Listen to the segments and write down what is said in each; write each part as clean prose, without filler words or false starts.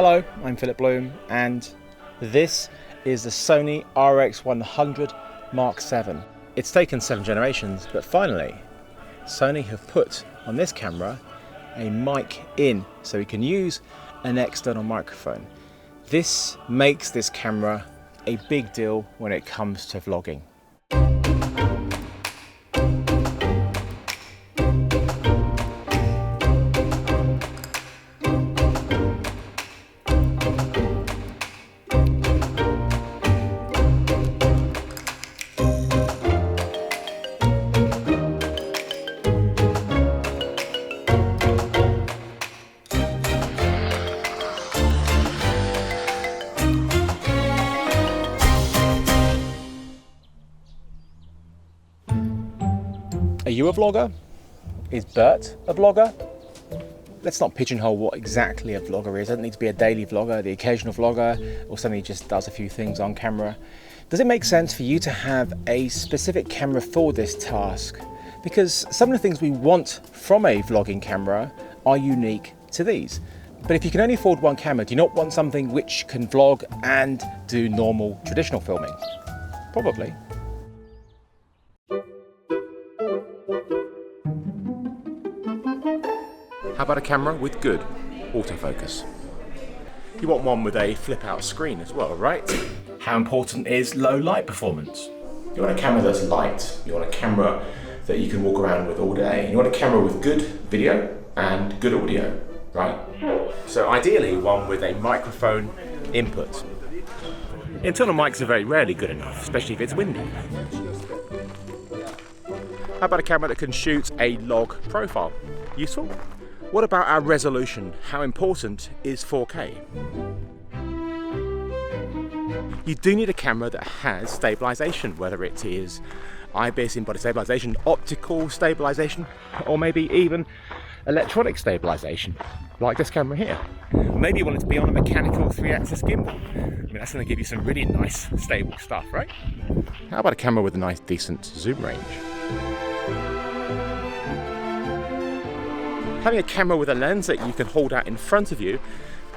Hello, I'm Philip Bloom, and this is the Sony RX100 VII. It's taken 7 generations, but finally, Sony have put on this camera a mic in, so we can use an external microphone. This makes this camera a big deal when it comes to vlogging. Are you a vlogger? Is Bert a vlogger? Let's not pigeonhole what exactly a vlogger is. It doesn't need to be a daily vlogger, the occasional vlogger, or somebody who just does a few things on camera. Does it make sense for you to have a specific camera for this task? Because some of the things we want from a vlogging camera are unique to these. But if you can only afford one camera, do you not want something which can vlog and do normal traditional filming? Probably. How about a camera with good autofocus? You want one with a flip out screen as well, right? How important is low light performance? You want a camera that's light. You want a camera that you can walk around with all day. You want a camera with good video and good audio, right? So ideally one with a microphone input. Internal mics are very rarely good enough, especially if it's windy. How about a camera that can shoot a log profile? Useful? What about our resolution? How important is 4K? You do need a camera that has stabilization, whether it is IBIS, in-body stabilization, optical stabilization, or maybe even electronic stabilization, like this camera here. Maybe you want it to be on a mechanical 3-axis gimbal. I mean, that's going to give you some really nice, stable stuff, right? How about a camera with a nice, decent zoom range? Having a camera with a lens that you can hold out in front of you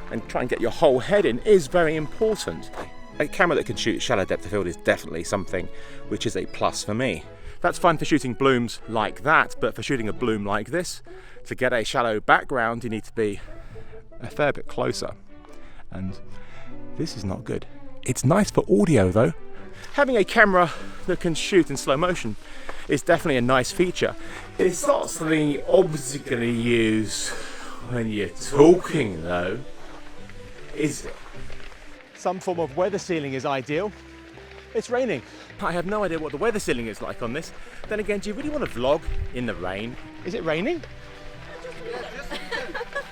and try and get your whole head in is very important. A camera that can shoot shallow depth of field is definitely something which is a plus for me. That's fine for shooting blooms like that, but for shooting a bloom like this, to get a shallow background, you need to be a fair bit closer. And this is not good. It's nice for audio though. Having a camera that can shoot in slow motion is definitely a nice feature. It's not something you obviously going to use when you're talking though, is it? Some form of weather sealing is ideal. It's raining. I have no idea what the weather sealing is like on this. Then again, do you really want to vlog in the rain? Is it raining?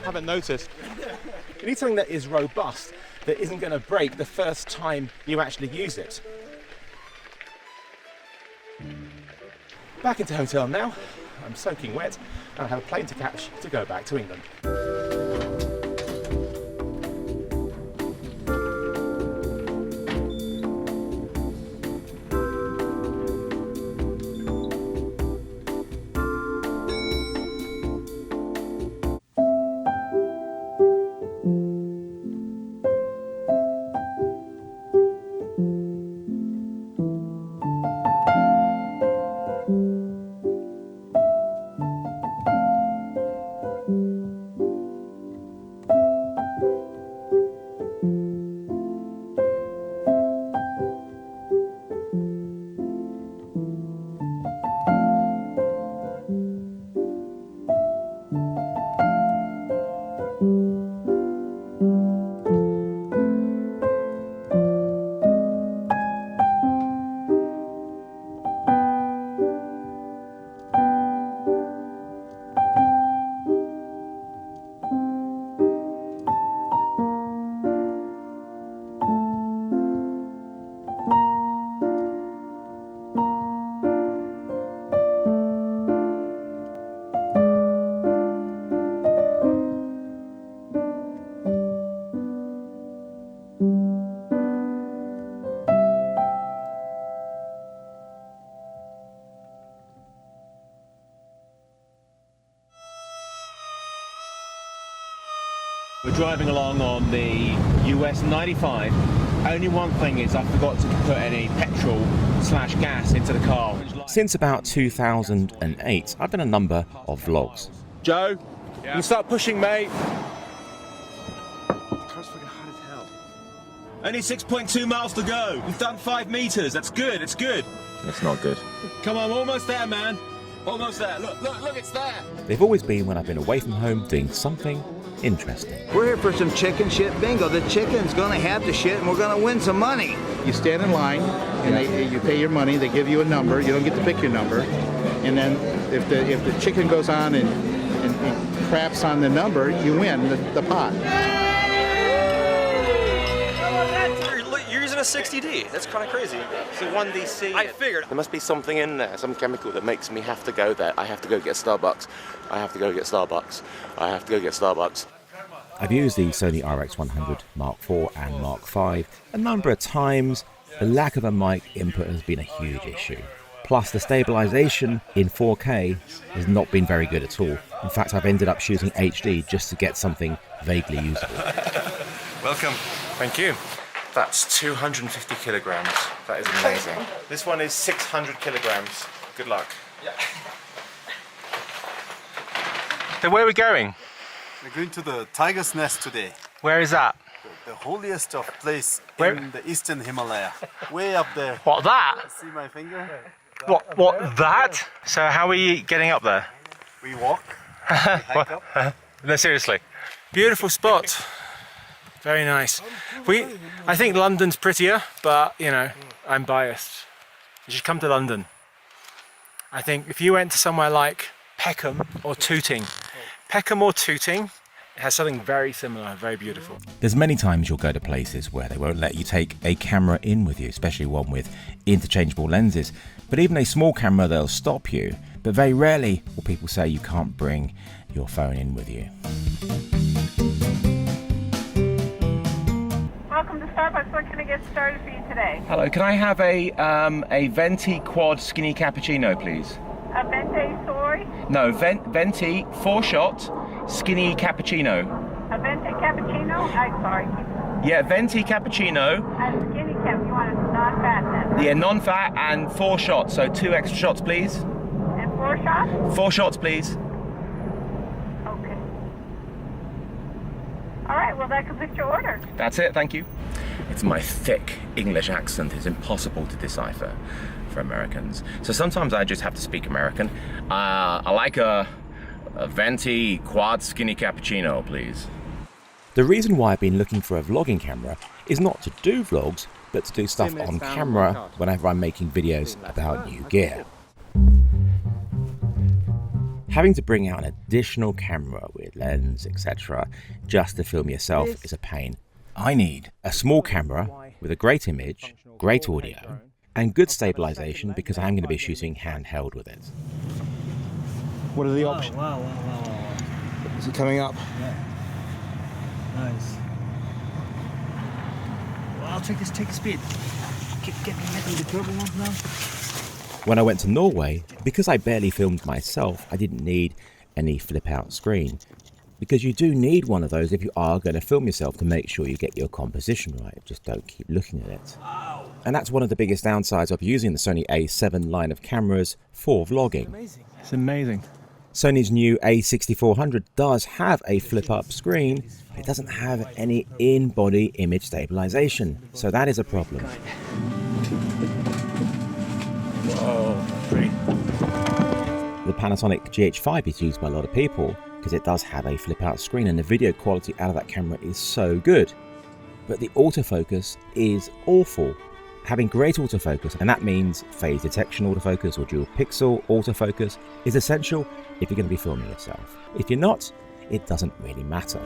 Haven't noticed. You need something that is robust, that isn't going to break the first time you actually use it. Back into hotel now. I'm soaking wet and I have a plane to catch to go back to England. We're driving along on the US 95. Only one thing is I forgot to put any petrol/gas into the car. Since about 2008, I've done a number of vlogs. Joe, you can start pushing, mate. Only 6.2 miles to go. You've done 5 meters. That's good. It's good. It's not good. Come on, almost there, man. Almost there. Look, look, look, it's there. They've always been when I've been away from home doing something interesting. We're here for some chicken shit bingo. The chicken's gonna have the shit and we're gonna win some money. You stand in line and you pay your money, they give you a number, you don't get to pick your number. And then if the chicken goes on and craps on the number, you win the pot. You're using a 60D. That's kind of crazy. It's a 1DC. I figured. There must be something in there, some chemical that makes me have to go there. I have to go get Starbucks. I have to go get Starbucks. I have to go get Starbucks. I've used the Sony RX100 Mark IV and Mark V a number of times. The lack of a mic input has been a huge issue. Plus the stabilization in 4K has not been very good at all. In fact, I've ended up shooting HD just to get something vaguely usable. Welcome. Thank you. That's 250 kilograms. That is amazing. This one is 600 kilograms. Good luck. Yeah. So where are we going? We're going to the Tiger's Nest today. Where is that? The holiest of place Where? in the eastern Himalaya. Way up there. What, that? See my finger? What, that? So how are you getting up there? We walk. We hike up. No, seriously. Beautiful spot. Very nice. I think London's prettier, but, you know, I'm biased. You should come to London. I think if you went to somewhere like Peckham or Tooting, it has something very similar, very beautiful. There's many times you'll go to places where they won't let you take a camera in with you, especially one with interchangeable lenses. But even a small camera, they'll stop you. But very rarely will people say you can't bring your phone in with you. Welcome to Starbucks. What can I get started for you today? Hello, can I have a venti quad skinny cappuccino, please? A venti soy? No, venti 4-shot skinny cappuccino. A venti cappuccino? I'm sorry. Yeah, venti cappuccino. A skinny cap. You want a non-fat then? Yeah, non-fat and 4 shots. So 2 extra shots, please. And 4 shots? 4 shots, please. Okay. All right, well, that completes your order. That's it, thank you. It's my thick English accent is impossible to decipher for Americans. So sometimes I just have to speak American. I like a venti quad skinny cappuccino, please. The reason why I've been looking for a vlogging camera is not to do vlogs, but to do stuff on camera whenever I'm making videos about new gear. Having to bring out an additional camera with lens, etc., just to film yourself is a pain. I need a small camera with a great image, great audio, and good stabilization because I'm going to be shooting handheld with it. What are the options? Wow. Is it coming up? Yeah. Nice. Well, take a speed. Get me the turbo ones now. When I went to Norway, because I barely filmed myself, I didn't need any flip-out screen. Because you do need one of those if you are going to film yourself to make sure you get your composition right. Just don't keep looking at it. And that's one of the biggest downsides of using the Sony A7 line of cameras for vlogging. It's amazing. Sony's new A6400 does have a flip-up screen, but it doesn't have any in-body image stabilization. So that is a problem. Whoa, pretty. The Panasonic GH5 is used by a lot of people because it does have a flip-out screen and the video quality out of that camera is so good. But the autofocus is awful. Having great autofocus, and that means phase detection autofocus or dual pixel autofocus, is essential if you're going to be filming yourself. If you're not, it doesn't really matter.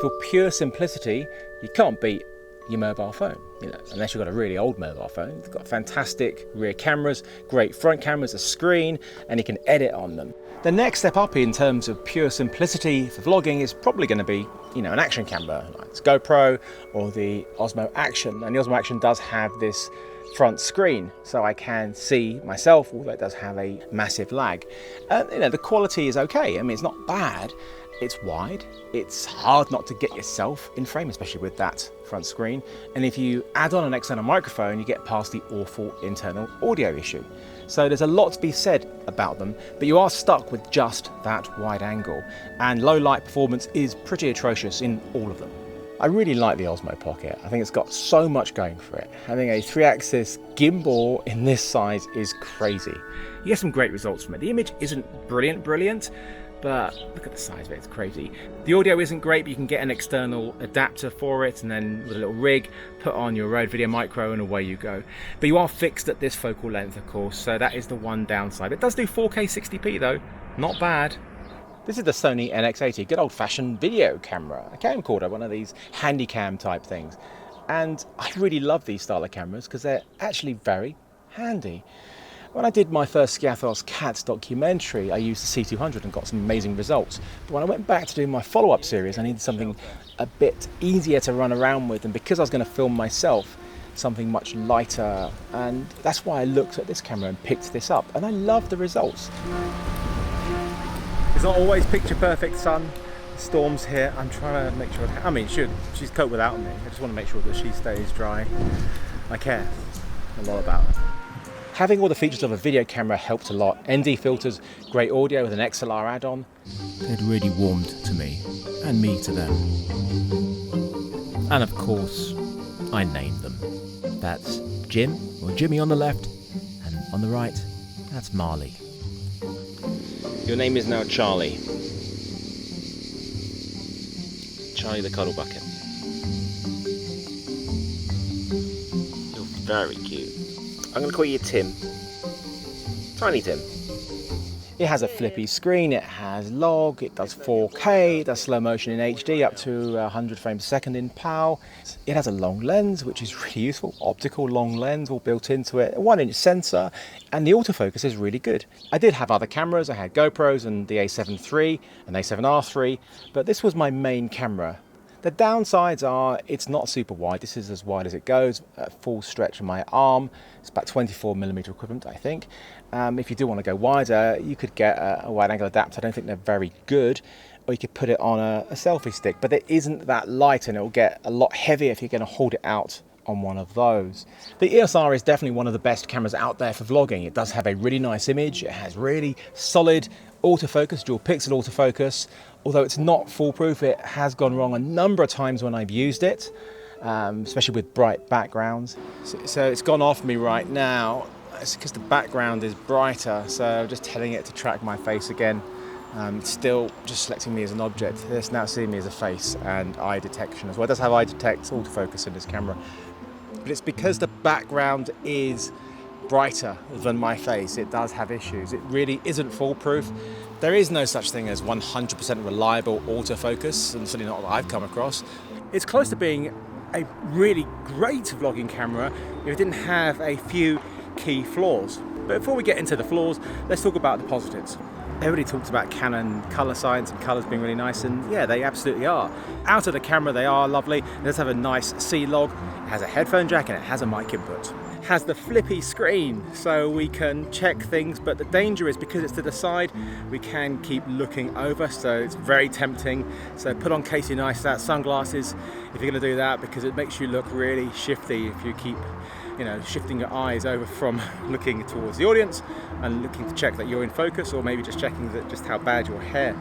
For pure simplicity, you can't beat your mobile phone, unless you've got a really old mobile phone. It's got fantastic rear cameras, great front cameras, a screen, and you can edit on them. The next step up in terms of pure simplicity for vlogging is probably going to be, an action camera, like this GoPro or the Osmo Action. And the Osmo Action does have this front screen, so I can see myself, although it does have a massive lag. The quality is okay. I mean, it's not bad. It's wide. It's hard not to get yourself in frame, especially with that front screen. And if you add on an external microphone, you get past the awful internal audio issue. So there's a lot to be said about them, but you are stuck with just that wide angle. And low light performance is pretty atrocious in all of them. I really like the Osmo Pocket. I think it's got so much going for it. Having a 3-axis gimbal in this size is crazy. You get some great results from it. The image isn't brilliant, but look at the size of it, it's crazy. The audio isn't great, but you can get an external adapter for it, and then with a little rig, put on your Rode Video Micro and away you go. But you are fixed at this focal length, of course, so that is the one downside. It does do 4K 60p though, not bad. This is the Sony NX80, good old-fashioned video camera, a camcorder, one of these handy cam type things. And I really love these style of cameras because they're actually very handy. When I did my first Skiathos Cats documentary, I used the C200 and got some amazing results. But when I went back to do my follow-up series, I needed something a bit easier to run around with, and because I was going to film myself, something much lighter, and that's why I looked at this camera and picked this up, and I love the results. It's not always picture perfect, sun. The storm's here. I'm trying to make sure, she's cope without me. I just want to make sure that she stays dry. I care a lot about her. Having all the features of a video camera helped a lot. ND filters, great audio with an XLR add-on. It really warmed to me, and me to them. And of course, I named them. That's Jim, or Jimmy on the left, and on the right, that's Marley. Your name is now Charlie. Charlie the Cuddle Bucket. You're very cute. I'm going to call you Tim. Tiny Tim. It has a flippy screen, it has log, it does 4K, it does slow motion in HD up to 100 frames a second in PAL. It has a long lens, which is really useful, optical long lens all built into it, a 1-inch sensor, and the autofocus is really good. I did have other cameras, I had GoPros and the A7 III and A7R III, but this was my main camera. The downsides are it's not super wide. This is as wide as it goes, a full stretch of my arm. It's about 24mm equivalent, I think. If you do want to go wider, you could get a wide angle adapter. I don't think they're very good. Or you could put it on a selfie stick, but it isn't that light and it will get a lot heavier if you're going to hold it out on one of those. The EOS R is definitely one of the best cameras out there for vlogging. It does have a really nice image. It has really solid autofocus, dual pixel autofocus. Although it's not foolproof, it has gone wrong a number of times when I've used it, especially with bright backgrounds. So it's gone off me right now. It's because the background is brighter, so I'm just telling it to track my face again. It's still just selecting me as an object. It's now seeing me as a face and eye detection as well. It does have eye detect autofocus in this camera. But it's because the background is brighter than my face, it does have issues. It really isn't foolproof. There is no such thing as 100% reliable autofocus, and certainly not that I've come across. It's close to being a really great vlogging camera if it didn't have a few key flaws. But before we get into the flaws, let's talk about the positives. Everybody talks about Canon colour science and colours being really nice, and yeah, they absolutely are. Out of the camera, they are lovely. It does have a nice C-log, it has a headphone jack, and it has a mic input. It has the flippy screen, so we can check things, but the danger is because it's to the side, we can keep looking over, so it's very tempting. So put on Casey Neistat sunglasses if you're going to do that, because it makes you look really shifty if you keep shifting your eyes over from looking towards the audience and looking to check that you're in focus, or maybe just checking that just how bad your hair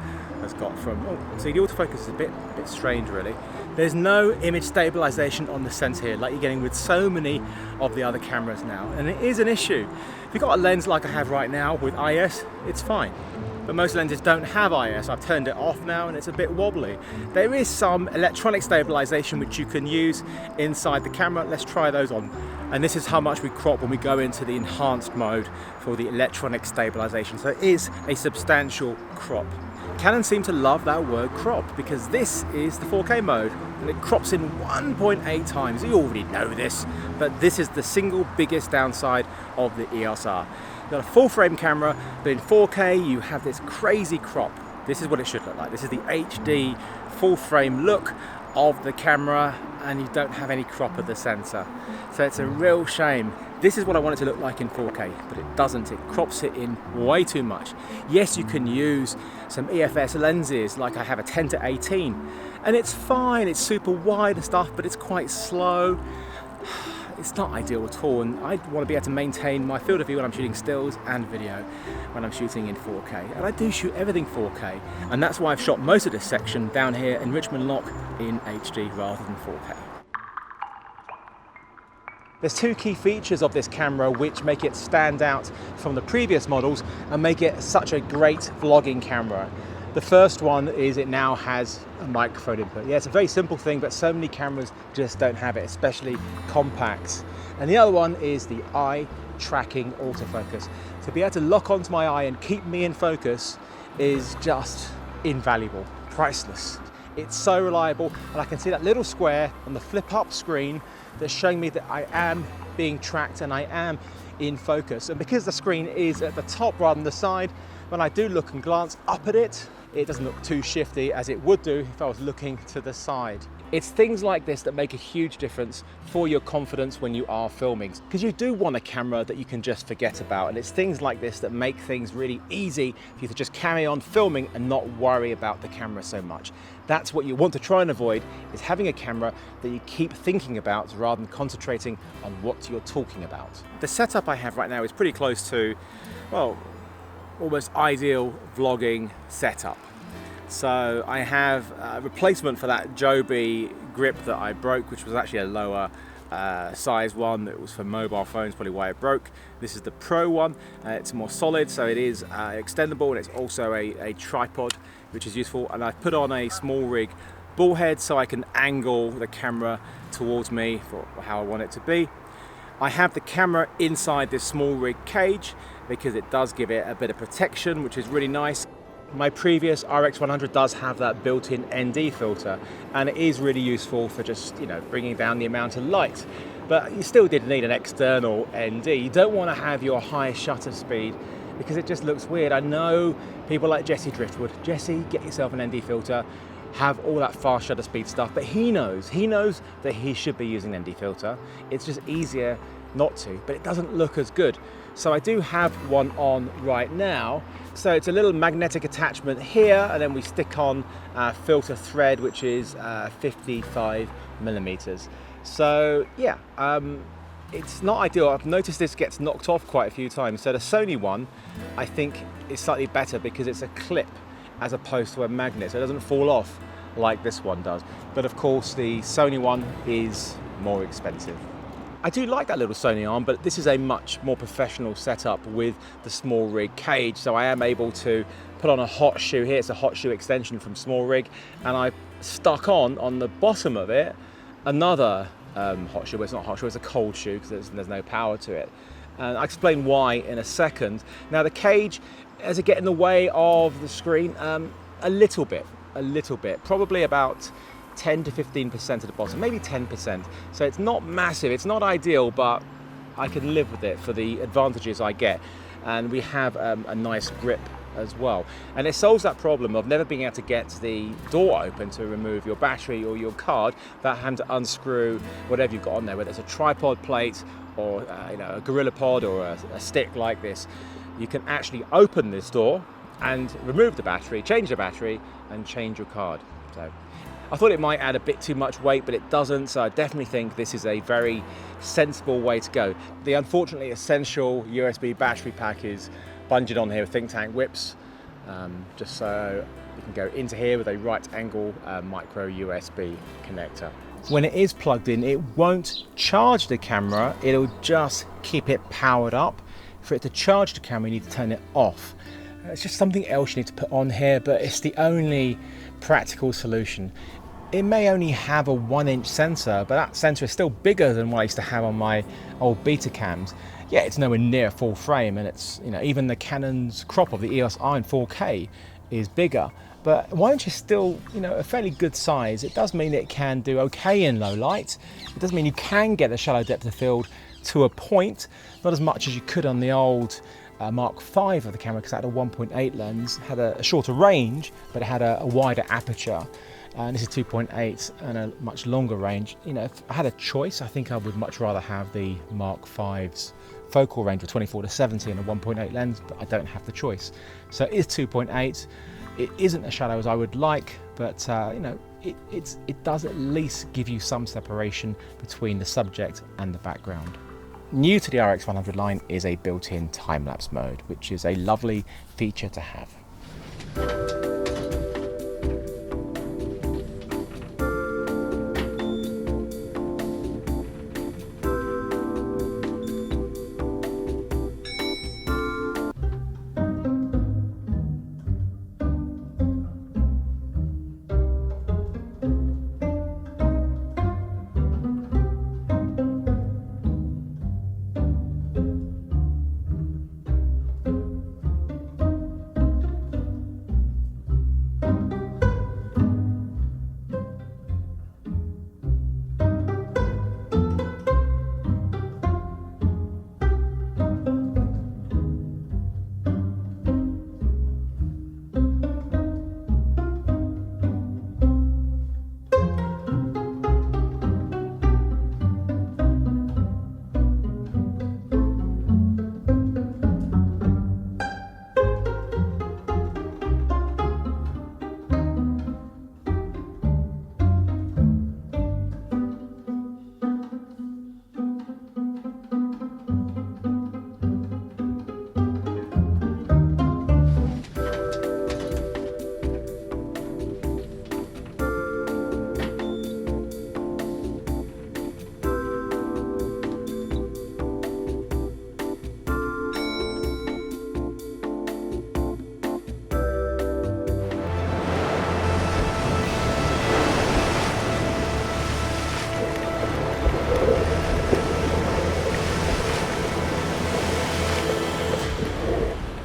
has got from. See, the autofocus is a bit strange, really. There's no image stabilization on the sensor here, like you're getting with so many of the other cameras now, and it is an issue. If you've got a lens like I have right now with IS, it's fine. But most lenses don't have IS. I've turned it off now and it's a bit wobbly. There is some electronic stabilization which you can use inside the camera. Let's try those on. And this is how much we crop when we go into the enhanced mode for the electronic stabilization. So it is a substantial crop. Canon seem to love that word crop, because this is the 4K mode and it crops in 1.8 times. You already know this, but this is the single biggest downside of the EOS R. You've got a full frame camera, but in 4K you have this crazy crop. This is what it should look like. This is the HD full frame look of the camera, and you don't have any crop of the sensor. So it's a real shame. This is what I want it to look like in 4K, but it doesn't. It crops it in way too much. Yes, you can use some EFS lenses, like I have a 10-18, and it's fine, it's super wide and stuff, but it's quite slow. It's not ideal at all, and I want to be able to maintain my field of view when I'm shooting stills and video when I'm shooting in 4K. And I do shoot everything 4K, and that's why I've shot most of this section down here in Richmond Lock in HD rather than 4K. There's two key features of this camera which make it stand out from the previous models and make it such a great vlogging camera. The first one is it now has a microphone input. Yeah, it's a very simple thing, but so many cameras just don't have it, especially compacts. And the other one is the eye tracking autofocus. To be able to lock onto my eye and keep me in focus is just invaluable, priceless. It's so reliable, and I can see that little square on the flip up screen that's showing me that I am being tracked and I am in focus. And because the screen is at the top rather than the side, when I do look and glance up at it, it doesn't look too shifty as it would do if I was looking to the side. It's things like this that make a huge difference for your confidence when you are filming, because you do want a camera that you can just forget about, and it's things like this that make things really easy for you to just carry on filming and not worry about the camera so much. That's what you want to try and avoid, is having a camera that you keep thinking about rather than concentrating on what you're talking about. The setup I have right now is pretty close to, well, almost ideal vlogging setup. So I have a replacement for that Joby grip that I broke, which was actually a lower size one. It was for mobile phones, probably why it broke. This is the Pro one. It's more solid, so it is extendable, and it's also a tripod, which is useful. And I've put on a small rig ball head so I can angle the camera towards me for how I want it to be. I have the camera inside this small rig cage because it does give it a bit of protection, which is really nice. My previous RX100 does have that built-in ND filter, and it is really useful for just, you know, bringing down the amount of light. But you still did need an external ND. You don't want to have your high shutter speed because it just looks weird. I know people like Jesse Driftwood. Jesse, get yourself an ND filter, have all that fast shutter speed stuff, but he knows that he should be using an ND filter. It's just easier not to, but it doesn't look as good. So I do have one on right now. So it's a little magnetic attachment here, and then we stick on a filter thread, which is 55 millimeters. So yeah, it's not ideal. I've noticed this gets knocked off quite a few times. So the Sony one, I think, is slightly better because it's a clip as opposed to a magnet, so it doesn't fall off like this one does. But of course, the Sony one is more expensive. I do like that little Sony arm, but this is a much more professional setup with the small rig cage, so I am able to put on a hot shoe here. It's a hot shoe extension from small rig, and I stuck on the bottom of it another hot shoe. Well, it's not a hot shoe, it's a cold shoe because there's no power to it. And I'll explain why in a second. Now the cage, does it get in the way of the screen? A little bit, probably about 10 to 15% at the bottom, maybe 10%. So it's not massive, it's not ideal, but I can live with it for the advantages I get. And we have a nice grip as well. And it solves that problem of never being able to get the door open to remove your battery or your card without having to unscrew whatever you've got on there, whether it's a tripod plate or you know, a Gorilla Pod or a stick like this. You can actually open this door and remove the battery, change the battery, and change your card. So I thought it might add a bit too much weight, but it doesn't, so I definitely think this is a very sensible way to go. The unfortunately essential USB battery pack is bunged on here with Think Tank whips, just so you can go into here with a right angle micro USB connector. When it is plugged in, it won't charge the camera, it'll just keep it powered up. For it to charge the camera, you need to turn it off. It's just something else you need to put on here, but it's the only practical solution. It may only have a 1-inch sensor, but that sensor is still bigger than what I used to have on my old beta cams. Yeah, it's nowhere near full frame, and it's, you know, even the Canon's crop of the EOS R in 4K is bigger. But 1" is still, you know, a fairly good size. It does mean it can do okay in low light. It does mean you can get a shallow depth of field to a point, not as much as you could on the old Mark V of the camera, because it had a 1.8 lens, had a shorter range, but it had a wider aperture. And this is 2.8 and a much longer range. You know, if I had a choice, I think I would much rather have the Mark V's focal range of 24 to 70 and a 1.8 lens, but I don't have the choice. So it is 2.8. It isn't as shallow as I would like, but you know, it does at least give you some separation between the subject and the background. New to the RX100 line is a built-in time-lapse mode, which is a lovely feature to have.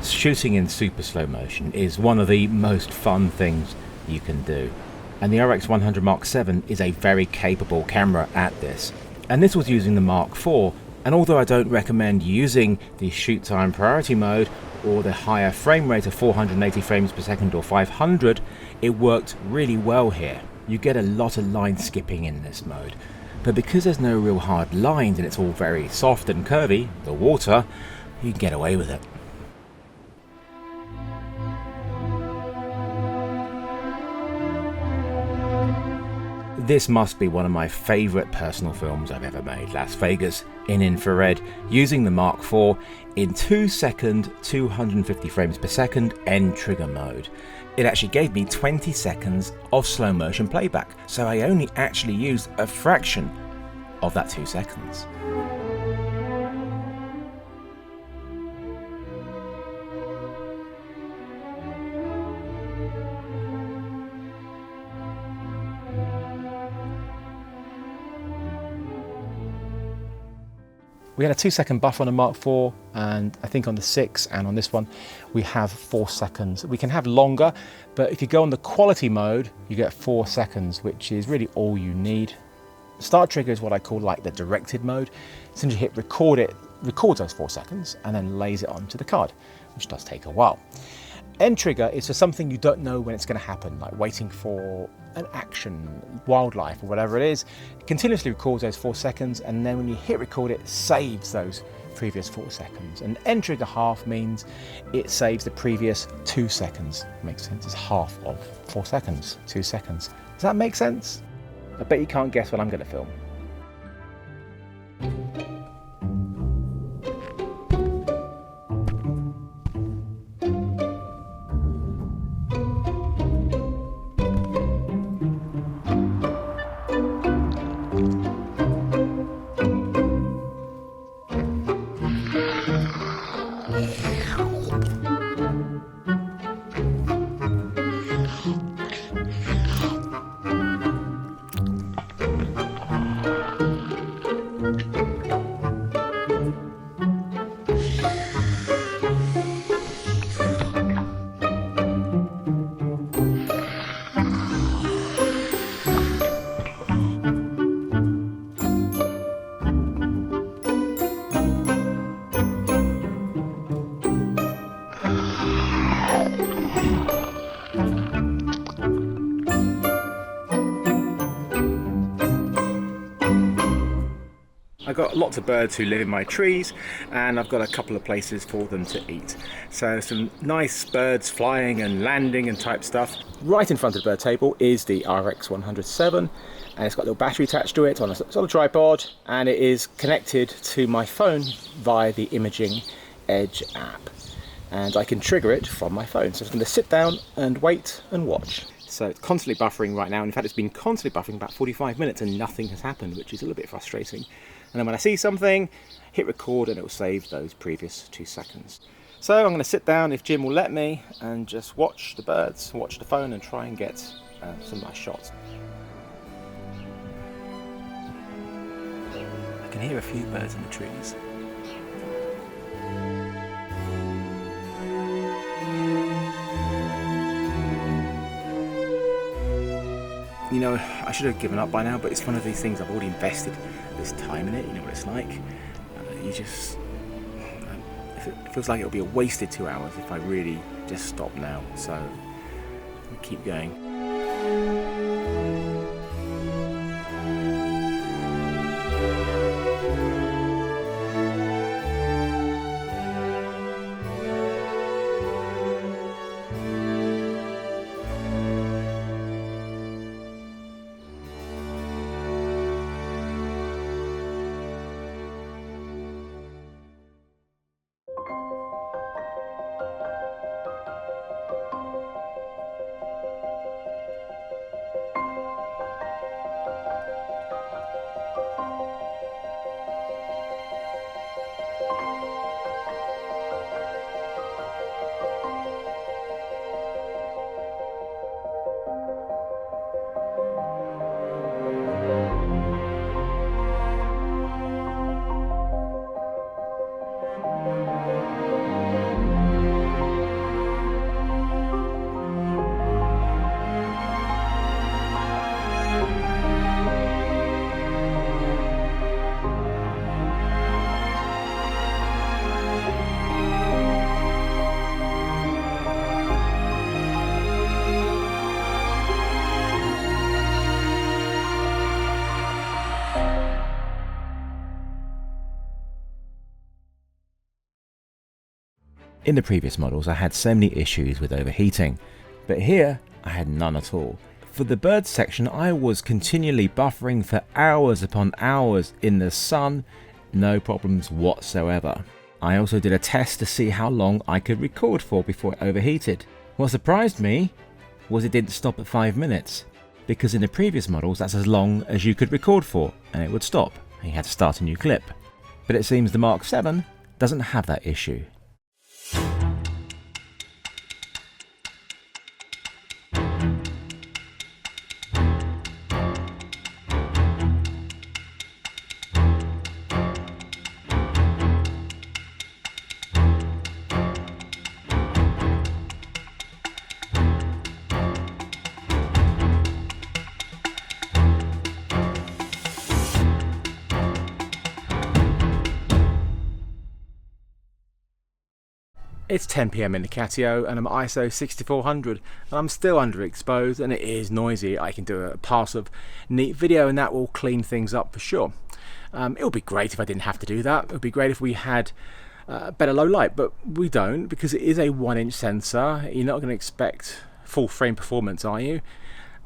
Shooting in super slow motion is one of the most fun things you can do, and the RX100 Mark VII is a very capable camera at this. And this was using the Mark IV, and although I don't recommend using the shoot time priority mode or the higher frame rate of 480 frames per second or 500, it worked really well here. You get a lot of line skipping in this mode, but because there's no real hard lines and it's all very soft and curvy, the water, you can get away with it. This must be one of my favourite personal films I've ever made, Las Vegas in infrared, using the Mark IV in 2-second, 250 frames per second end trigger mode. It actually gave me 20 seconds of slow motion playback, so I only actually used a fraction of that 2 seconds. We had a 2-second buffer on the Mark IV, and I think on the 6 and on this one we have 4 seconds. We can have longer, but if you go on the quality mode you get 4 seconds, which is really all you need. Start trigger is what I call like the directed mode. As soon as you hit record, it records those 4 seconds and then lays it onto the card, which does take a while. End trigger is for something you don't know when it's going to happen, like waiting for an action, wildlife or whatever it is. It continuously records those 4 seconds, and then when you hit record it saves those previous 4 seconds. And end trigger half means it saves the previous 2 seconds. Makes sense, it's half of 4 seconds, 2 seconds. Does that make sense? I bet you can't guess what I'm going to film. got lots of birds who live in my trees, and I've got a couple of places for them to eat. So some nice birds flying and landing and type stuff. Right in front of the bird table is the RX100 VII, and it's got a little battery attached to it on a sort of tripod, and it is connected to my phone via the Imaging Edge app, and I can trigger it from my phone. So I'm going to sit down and wait and watch. So it's constantly buffering right now. In fact, it's been constantly buffering about 45 minutes and nothing has happened, which is a little bit frustrating. And then when I see something, hit record and it will save those previous 2 seconds. So I'm going to sit down, if Jim will let me, and just watch the birds, watch the phone, and try and get some nice shots. I can hear a few birds in the trees. You know, I should have given up by now, but it's one of these things, I've already invested this time in it, you know what it's like. You just, it feels like it'll be a wasted 2 hours if I really just stop now, so I'll keep going. In the previous models I had so many issues with overheating, but here I had none at all. For the bird section I was continually buffering for hours upon hours in the sun, no problems whatsoever. I also did a test to see how long I could record for before it overheated. What surprised me was it didn't stop at 5 minutes, because in the previous models that's as long as you could record for and it would stop and you had to start a new clip. But it seems the Mark VII doesn't have that issue. It's 10 PM in the Catio and I'm ISO 6400 and I'm still underexposed and it is noisy. I can do a pass of neat video and that will clean things up for sure. It would be great if I didn't have to do that. It would be great if we had better low light, but we don't, because it is a 1-inch sensor. You're not going to expect full frame performance, are you?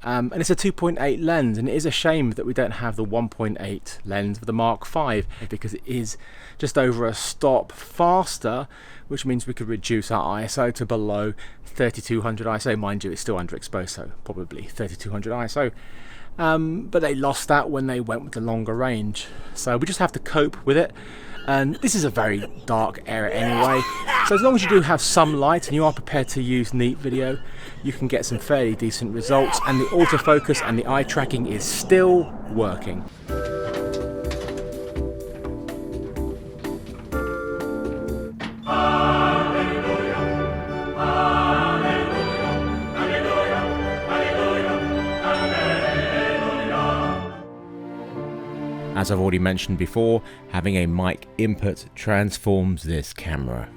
And it's a 2.8 lens, and it is a shame that we don't have the 1.8 lens for the Mark V, because it is just over a stop faster, which means we could reduce our ISO to below 3200 ISO. Mind you, it's still underexposed, so probably 3200 ISO. But they lost that when they went with the longer range, so we just have to cope with it. And this is a very dark area anyway, so as long as you do have some light and you are prepared to use neat video, you can get some fairly decent results, and the autofocus and the eye tracking is still working. As I've already mentioned before, having a mic input transforms this camera.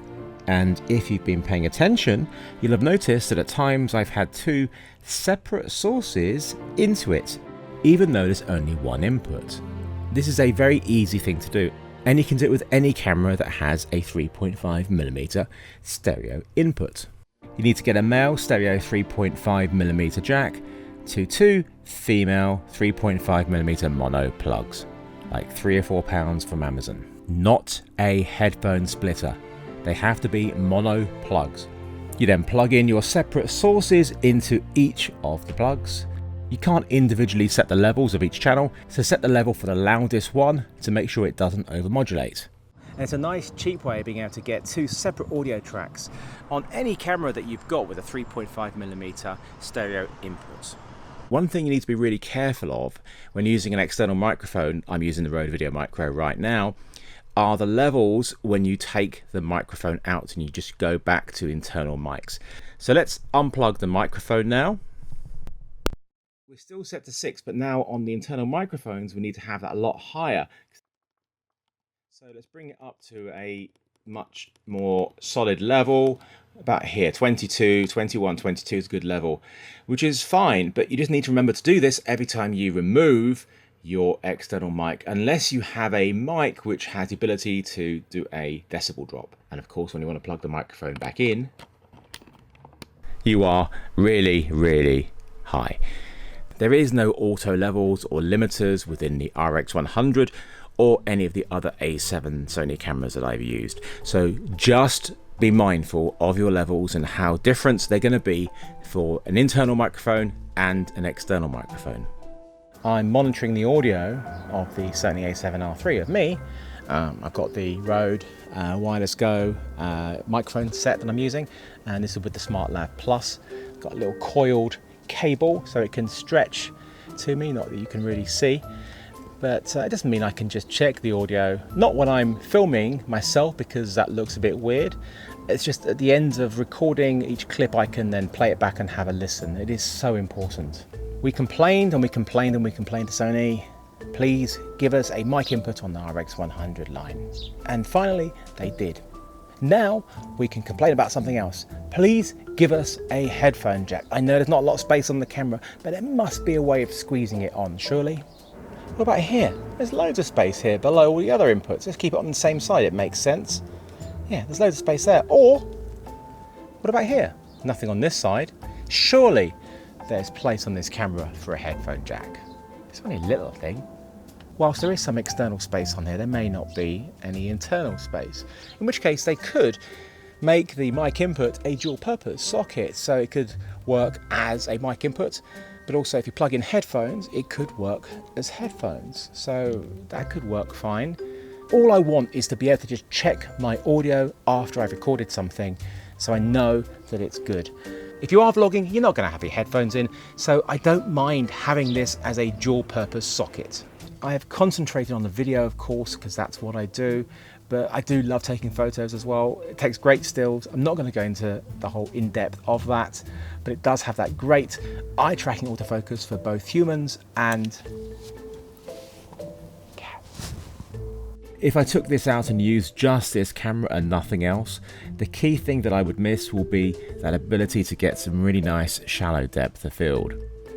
And if you've been paying attention, you'll have noticed that at times I've had 2 separate sources into it, even though there's only one input. This is a very easy thing to do, and you can do it with any camera that has a 3.5mm stereo input. You need to get a male stereo 3.5mm jack to 2 female 3.5mm mono plugs, like £3 or £4 from Amazon. Not a headphone splitter. They have to be mono plugs. You then plug in your separate sources into each of the plugs. You can't individually set the levels of each channel, so set the level for the loudest one to make sure it doesn't overmodulate. And it's a nice cheap way of being able to get 2 separate audio tracks on any camera that you've got with a 3.5mm stereo input. One thing you need to be really careful of when using an external microphone, I'm using the Rode Video Micro right now, are the levels when you take the microphone out and you just go back to internal mics. So let's unplug the microphone now. We're still set to 6, but now on the internal microphones we need to have that a lot higher. So let's bring it up to a much more solid level, about here, 22, 21, 22 is a good level, which is fine, but you just need to remember to do this every time you remove your external mic, unless you have a mic which has the ability to do a decibel drop. And of course, when you want to plug the microphone back in, you are really, really high. There is no auto levels or limiters within the RX100 or any of the other A7 Sony cameras that I've used. So just be mindful of your levels and how different they're going to be for an internal microphone and an external microphone. I'm monitoring the audio of the Sony A7 III of me. I've got the Rode Wireless Go microphone set that I'm using, and this is with the SmartLav Plus. Got a little coiled cable so it can stretch to me, not that you can really see, but it doesn't mean I can just check the audio, not when I'm filming myself because that looks a bit weird. It's just at the end of recording each clip I can then play it back and have a listen. It is so important. We complained and we complained and we complained to Sony, please give us a mic input on the RX100 line, and finally they did. Now we can complain about something else. Please give us a headphone jack. I know there's not a lot of space on the camera, but there must be a way of squeezing it on, surely. What about here? There's loads of space here below all the other inputs. Let's keep it on the same side, it makes sense. Yeah, there's loads of space there. Or, what about here? Nothing on this side. Surely there's place on this camera for a headphone jack. It's only a little thing. Whilst there is some external space on here, there may not be any internal space. In which case they could make the mic input a dual purpose socket, so it could work as a mic input, but also if you plug in headphones, it could work as headphones. So that could work fine. All I want is to be able to just check my audio after I've recorded something, so I know that it's good. If you are vlogging, you're not going to have your headphones in, so I don't mind having this as a dual purpose socket. I have concentrated on the video, of course, because that's what I do, but I do love taking photos as well. It takes great stills. I'm not going to go into the whole in-depth of that, but it does have that great eye tracking autofocus for both humans and cats. If I took this out and used just this camera and nothing else, the key thing that I would miss will be that ability to get some really nice shallow depth of field.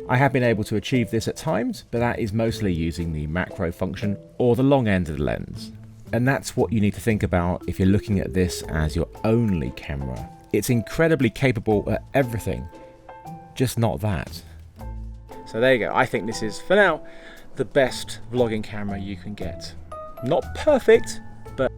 I have been able to achieve this at times, but that is mostly using the macro function or the long end of the lens. And that's what you need to think about if you're looking at this as your only camera. It's incredibly capable at everything, just not that. So there you go. I think this is, for now, the best vlogging camera you can get. Not perfect, but